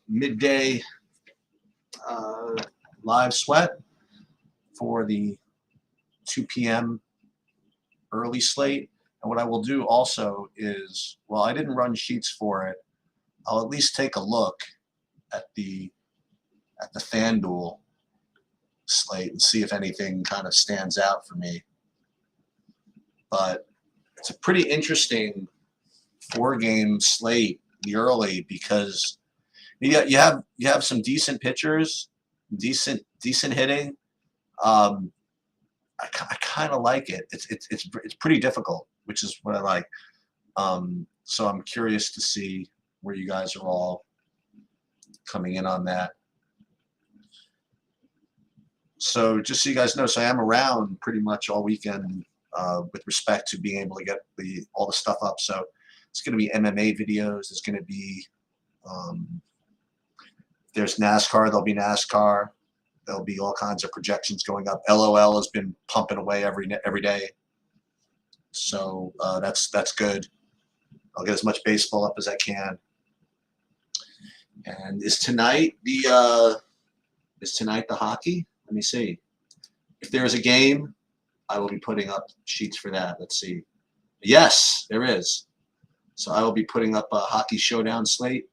Midday live sweat for the 2 p.m. early slate. And what I will do also is, well, I didn't run sheets for it. I'll at least take a look at the FanDuel slate and see if anything kind of stands out for me. But it's a pretty interesting 4-game slate the early because you have some decent pitchers, decent hitting. I kind of like it. It's pretty difficult, which is what I like. So I'm curious to see where you guys are all coming in on that. So just so you guys know, so I am around pretty much all weekend with respect to being able to get all the stuff up. So it's going to be MMA videos. There's going to be if there's NASCAR, there'll be NASCAR. There'll be all kinds of projections going up. LOL has been pumping away every day. So that's good. I'll get as much baseball up as I can. And is tonight the hockey? Let me see. If there is a game, I will be putting up sheets for that. Let's see. Yes, there is. So I will be putting up a hockey showdown slate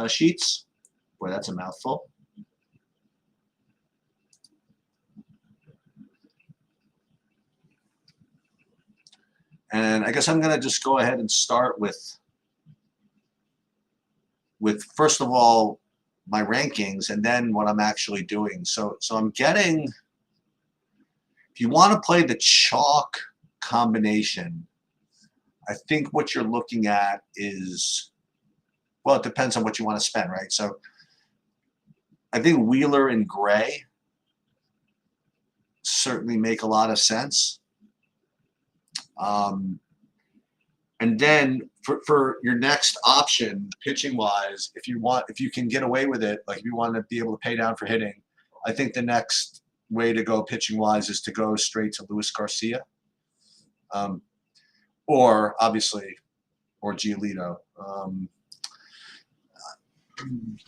sheets. Boy, that's a mouthful. And I guess I'm going to just go ahead and start with first of all my rankings and then what I'm actually doing. So I'm getting, if you want to play the chalk combination, I think what you're looking at is, well, it depends on what you want to spend, right? So I think Wheeler and Gray certainly make a lot of sense. And then for your next option, pitching wise, if you can get away with it, like if you want to be able to pay down for hitting, I think the next way to go pitching wise is to go straight to Luis Garcia, or Giolito.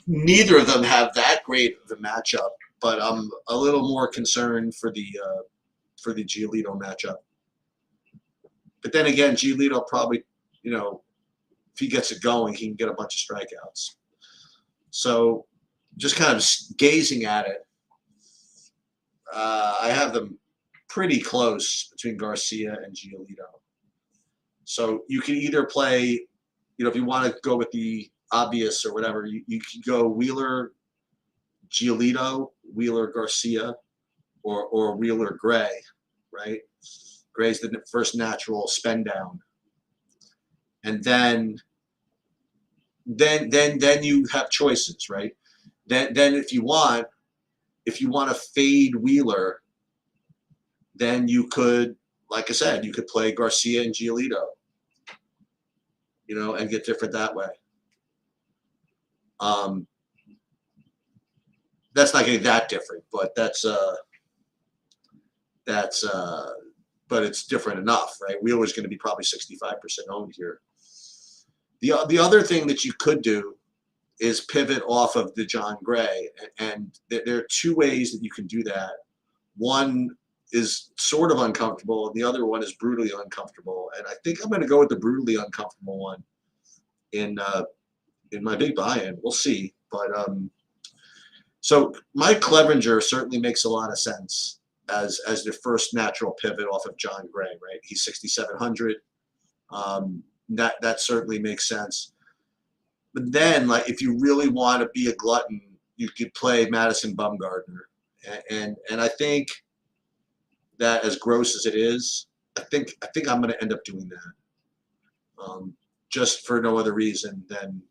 Neither of them have that great of a matchup, but I'm a little more concerned for the Giolito matchup. But then again, Giolito probably, if he gets it going, he can get a bunch of strikeouts. So just kind of gazing at it, I have them pretty close between Garcia and Giolito. So you can either play, if you want to go with the obvious or whatever, you can go Wheeler, Giolito, Wheeler, Garcia, or Wheeler, Gray, right? Gray's the first natural spend down, and then you have choices, right? Then if you want to fade Wheeler, then you could, like I said, you could play Garcia and Giolito, and get different that way. That's not getting that different, but but it's different enough, right? Wheeler's going to be probably 65% owned here. The other thing that you could do is pivot off of the John Gray, and there are two ways that you can do that. One is sort of uncomfortable, and the other one is brutally uncomfortable. And I think I'm going to go with the brutally uncomfortable one in my big buy-in. We'll see, but so Mike Clevenger certainly makes a lot of sense as the first natural pivot off of John Gray, right? He's 6,700. That certainly makes sense. But then, like, if you really want to be a glutton, you could play Madison Bumgarner, and I think that, as gross as it is, I think I'm going to end up doing that, just for no other reason than,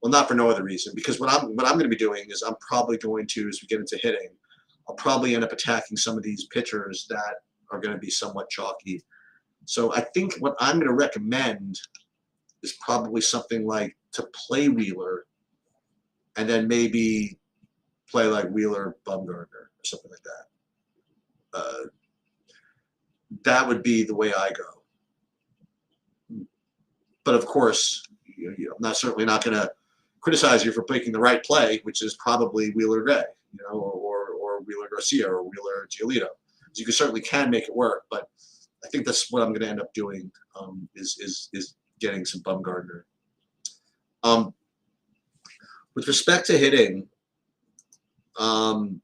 well, not for no other reason, because what I'm going to be doing is I'm probably going to, as we get into hitting, I'll probably end up attacking some of these pitchers that are going to be somewhat chalky. So I think what I'm going to recommend is probably something like to play Wheeler and then maybe play like Wheeler, Bumgarner, or something like that. That would be the way I go. But of course, I'm certainly not going to criticize you for picking the right play, which is probably Wheeler Gray, you know, or Wheeler Garcia or Wheeler Giolito. So you certainly can make it work, but I think that's what I'm going to end up doing is getting some Bumgarner. With respect to hitting, I'm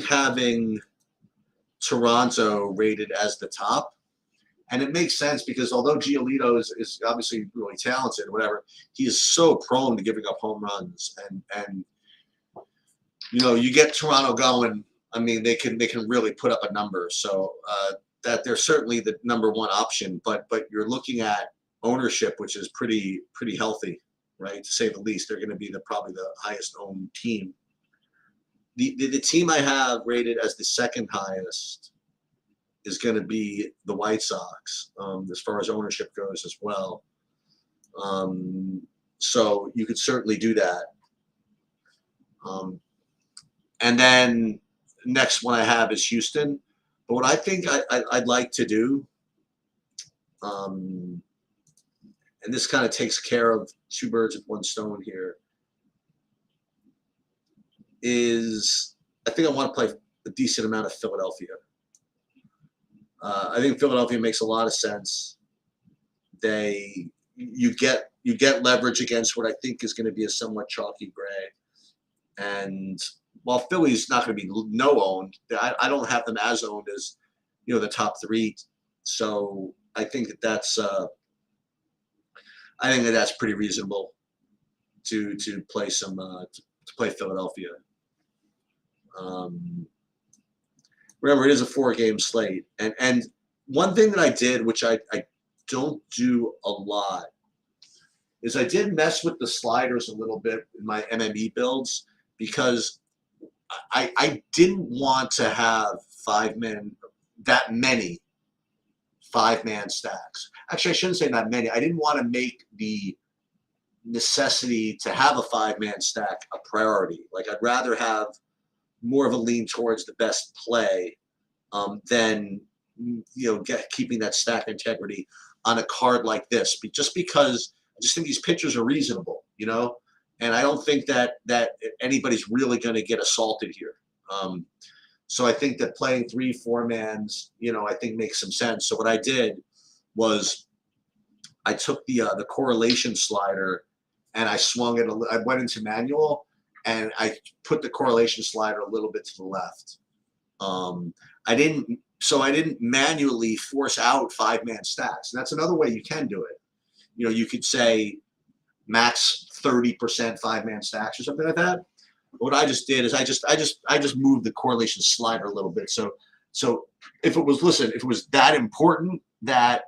having Toronto rated as the top. And it makes sense because although Giolito is obviously really talented or whatever, he is so prone to giving up home runs. And you know, you get Toronto going, I mean, they can really put up a number. So that they're certainly the number one option. But you're looking at ownership, which is pretty healthy, right? To say the least. They're going to be probably the highest owned team. The team I have rated as the second highest is going to be the White Sox, as far as ownership goes as well. So you could certainly do that. And then next one I have is Houston. But what I think I'd like to do, and this kind of takes care of two birds with one stone here, is I think I want to play a decent amount of Philadelphia. I think Philadelphia makes a lot of sense. You get leverage against what I think is going to be a somewhat chalky Gray, and while Philly's not going to be no owned, I don't have them as owned as the top three. So I think that's pretty reasonable to play some to play Philadelphia. Remember, it is a 4-game slate. And one thing that I did, which I don't do a lot, is I did mess with the sliders a little bit in my MME builds because I didn't want to have that many 5-man stacks. Actually, I shouldn't say that many. I didn't want to make the necessity to have a 5-man stack a priority. Like, I'd rather have more of a lean towards the best play than keeping that stack integrity on a card like this. Just because I just think these pitchers are reasonable, and I don't think that anybody's really going to get assaulted here. So I think that playing 3-4 mans, I think makes some sense. So what I did was I took the correlation slider and I swung it. I went into manual. And I put the correlation slider a little bit to the left. I didn't manually force out 5-man stacks. And that's another way you can do it. You could say max 30% 5-man stacks or something like that. What I just did is I just moved the correlation slider a little bit. So if it was that important that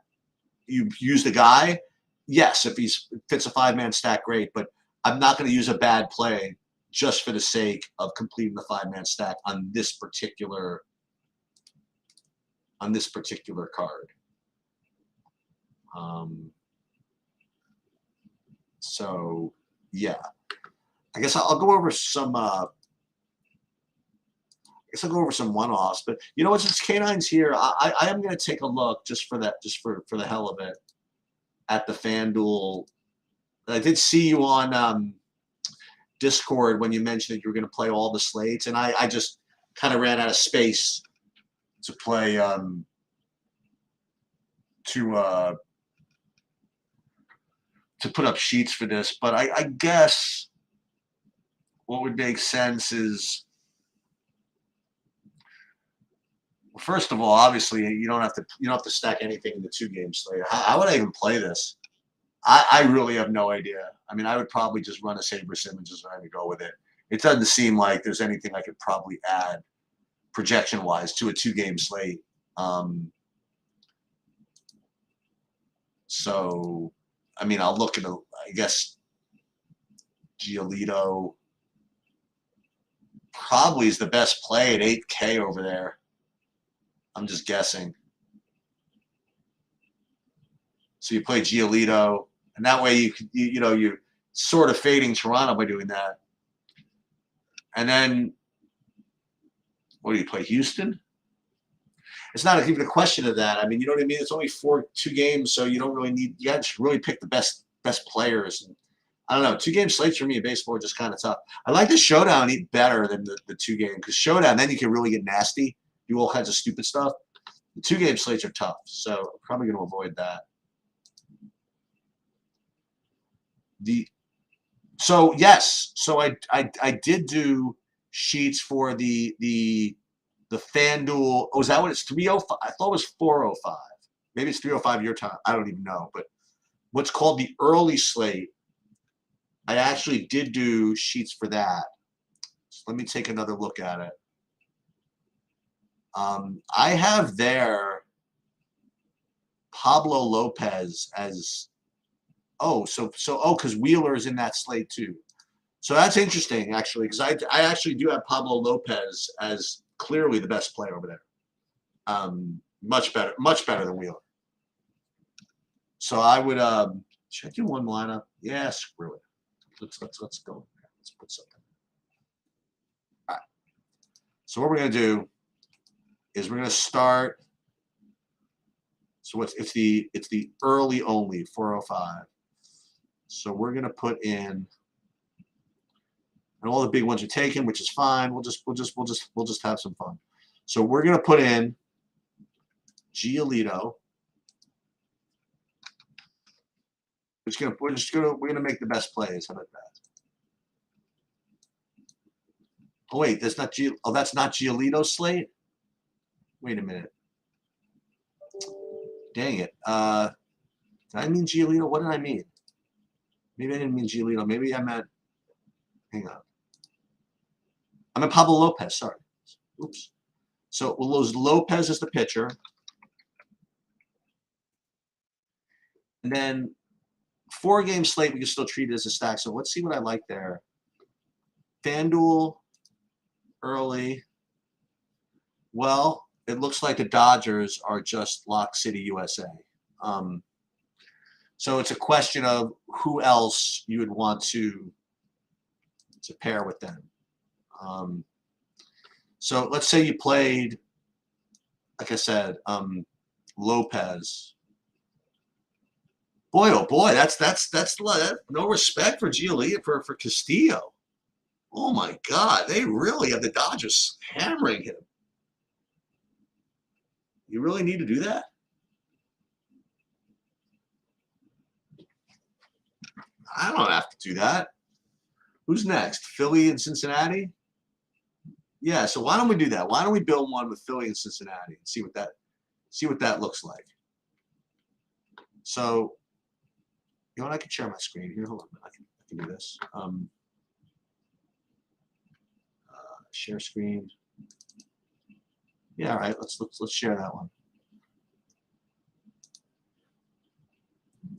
you use the guy, yes, if he fits a 5-man stack, great. But I'm not going to use a bad play just for the sake of completing the 5-man stack on this particular card. So yeah, I guess I'll go over some. I guess I'll go over some one-offs. But you know what? Since K9's here, I am going to take a look just for the hell of it at the FanDuel. I did see you on Discord when you mentioned that you were going to play all the slates, and I just kind of ran out of space to play to put up sheets for this. But I guess what would make sense is, first of all, obviously you don't have to stack anything in the 2-game slate. How would I even play this? I really have no idea. I mean, I would probably just run a Saber Simmons and go with it. It doesn't seem like there's anything I could probably add projection-wise to a 2-game slate. So, I mean, I'll look at, I guess, Giolito probably is the best play at 8K over there. I'm just guessing. So you play Giolito, and that way you're sort of fading Toronto by doing that. And then, what do you play, Houston? It's not even a question of that. I mean, you know what I mean? It's only 2 games, so you don't really need. You got to really pick the best best players. And I don't know. 2-game slates for me in baseball are just kind of tough. I like the showdown better than the 2-game, because showdown, then you can really get nasty, do all kinds of stupid stuff. The 2-game slates are tough, so I'm probably going to avoid that. So yes, so I did do sheets for the FanDuel. Oh, is that what it's 305? I thought it was 405. Maybe it's 305 your time. I don't even know. But what's called the early slate, I actually did do sheets for that. So let me take another look at it. I have there Pablo Lopez as because Wheeler is in that slate too. So that's interesting actually, because I actually do have Pablo Lopez as clearly the best player over there. Much better than Wheeler. So I would should I do one lineup? Yeah, screw it. Let's go. Let's put something. All right. So what we're gonna do is we're gonna start. So it's the early only 405. So we're gonna put in, and all the big ones are taken, which is fine. We'll just have some fun. So we're gonna put in Giolito. We're gonna make the best plays. How about that? Oh wait, that's not Giolito's slate. Wait a minute. Dang it. Did I mean Giolito? What did I mean? Maybe I didn't mean Giolito. Maybe I meant. Hang on. I meant Pablo Lopez. Sorry. Oops. So Lopez is the pitcher, and then 4-game slate we can still treat it as a stack. So let's see what I like there. FanDuel early. Well, it looks like the Dodgers are just Lock City, USA. So it's a question of who else you would want to pair with them. So let's say you played, like I said, Lopez. Boy, oh boy, that's no respect for Giolito for Castillo. Oh my God, they really have the Dodgers hammering him. You really need to do that? I don't have to do that. Who's next? Philly and Cincinnati? Yeah, so why don't we do that? Why don't we build one with Philly and Cincinnati and see what that looks like? So, you know what? I can share my screen here. Hold on, I can do this. Share screen. Yeah, all right. Let's share that one.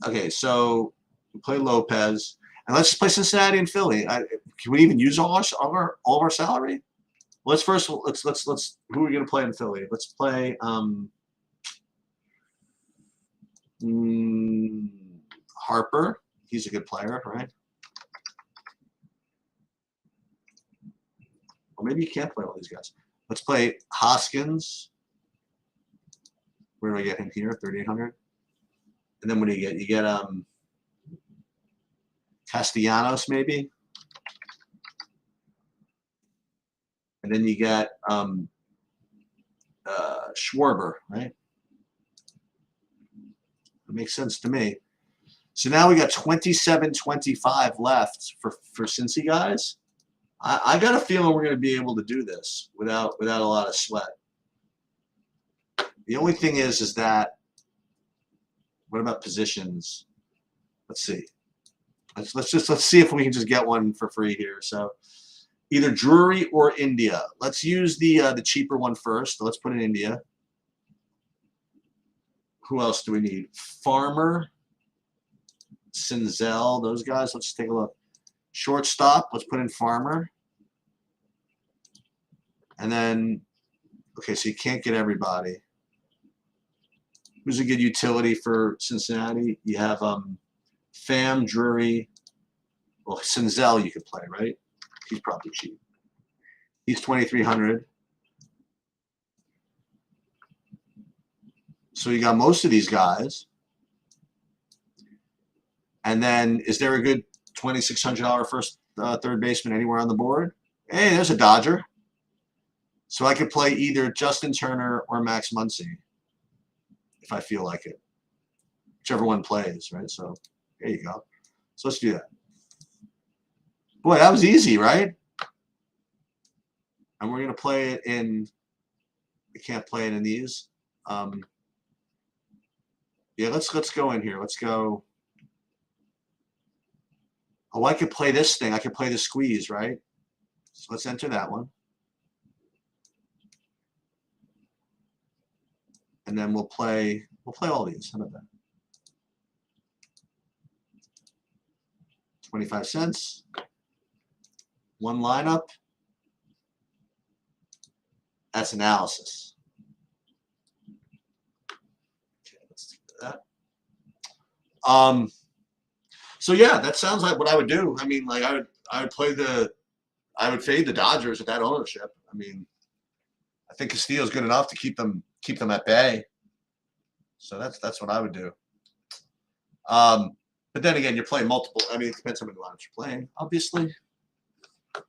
Okay, so we play Lopez, and let's play Cincinnati and Philly. Can we even use all of our salary? Let's who are we gonna play in Philly? Let's play Harper. He's a good player, right? Or maybe you can't play all these guys. Let's play Hoskins. Where do I get him here? 3,800. And then what do you get? You get Castellanos maybe. And then you get Schwarber, right? That makes sense to me. So now we got 27-25 left for Cincy guys. I got a feeling we're going to be able to do this without a lot of sweat. The only thing is that what about positions? Let's see. Let's see if we can just get one for free here. So either Drury or India. Let's use the cheaper one first. So let's put in India. Who else do we need? Farmer, Senzel, those guys. Let's take a look. Shortstop. Let's put in Farmer. And then, okay, so you can't get everybody. Who's a good utility for Cincinnati? You have Pham, Drury. Well, Senzel you could play, right? He's probably cheap. He's 2,300. So you got most of these guys. And then, is there a good $2,600 first third baseman anywhere on the board? Hey, there's a Dodger. So I could play either Justin Turner or Max Muncy if I feel like it. Whichever one plays, right? So there you go. So let's do that. Boy, that was easy, right? And we're going to play it in, we can't play it in these. Yeah, let's go in here. Let's go. Oh, I could play this thing. I could play the squeeze, right? So let's enter that one. And then we'll play all these. How about that? 25 cents. One lineup. That's analysis. Okay, let's do that. So yeah, that sounds like what I would do. I mean, like I would fade the Dodgers at that ownership. I mean, I think Castillo's good enough to keep them at bay. So that's what I would do. But then again, you're playing multiple. I mean, it depends on how many lineups you're playing. Obviously, do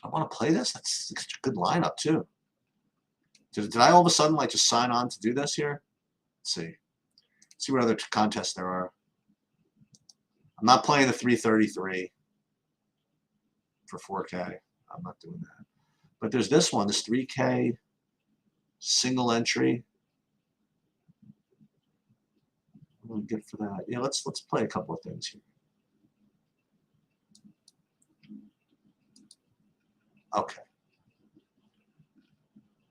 I want to play this? That's a good lineup too. Did I all of a sudden like just sign on to do this here? Let's see. Let's see what other contests there are. I'm not playing the 333 for 4K. I'm not doing that. But there's this one, this 3K single entry. What do we get for that? Yeah, let's play a couple of things here. Okay.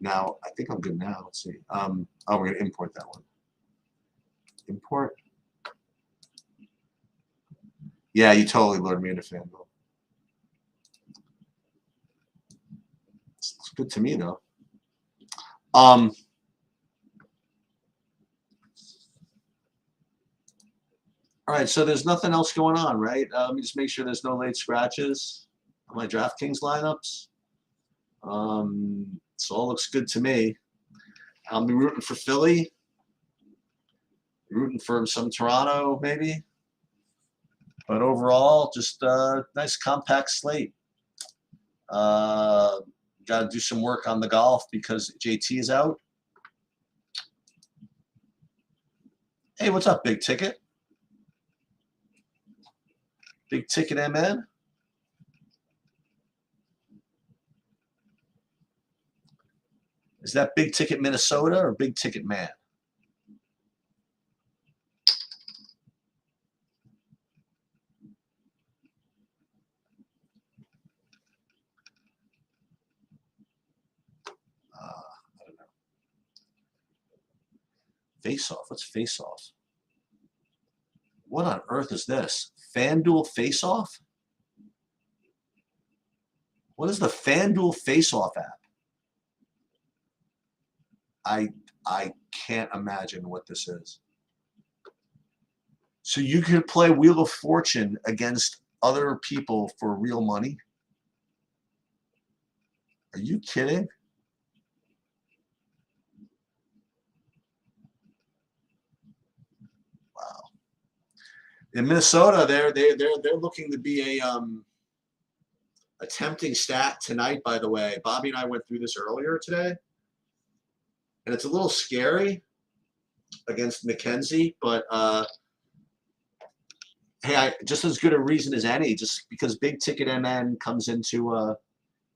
Now I think I'm good now. Let's see. Oh, we're gonna import that one. Import. Yeah, you totally lured me into FanDuel. It's good to me though. All right, so there's nothing else going on, right? Let me just make sure there's no late scratches on my DraftKings lineups. So all looks good to me. I'll be rooting for Philly. Rooting for some Toronto, maybe. But overall, just a nice compact slate. Got to do some work on the golf because JT is out. Hey, what's up, Big Ticket? Big Ticket MN. Is that Big Ticket Minnesota or Big Ticket Man? I don't know. Face Off. What's Face Off? What on earth is this? FanDuel Face Off? What is the FanDuel Face Off app? I can't imagine what this is. So you could play Wheel of Fortune against other people for real money? Are you kidding? Wow. In Minnesota, they're looking to be a tempting stat tonight, by the way. Bobby and I went through this earlier today. And it's a little scary against McKenzie, but hey, just as good a reason as any, just because Big Ticket MN comes into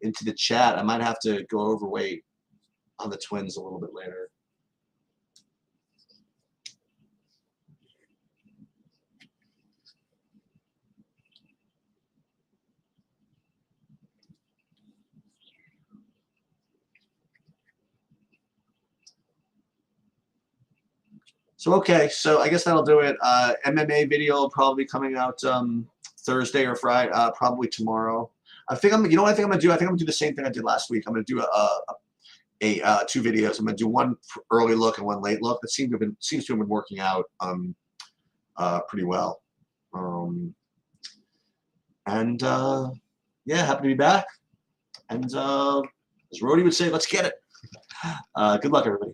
the chat, I might have to go overweight on the Twins a little bit later. So, okay, so I guess that'll do it. MMA video will probably be coming out Thursday or Friday, probably tomorrow. I think you know what I think I'm gonna do? I think I'm gonna do the same thing I did last week. I'm gonna do two videos. I'm gonna do one early look and one late look. That seems to have been working out pretty well. Yeah, happy to be back. And as Rody would say, let's get it. Good luck, everybody.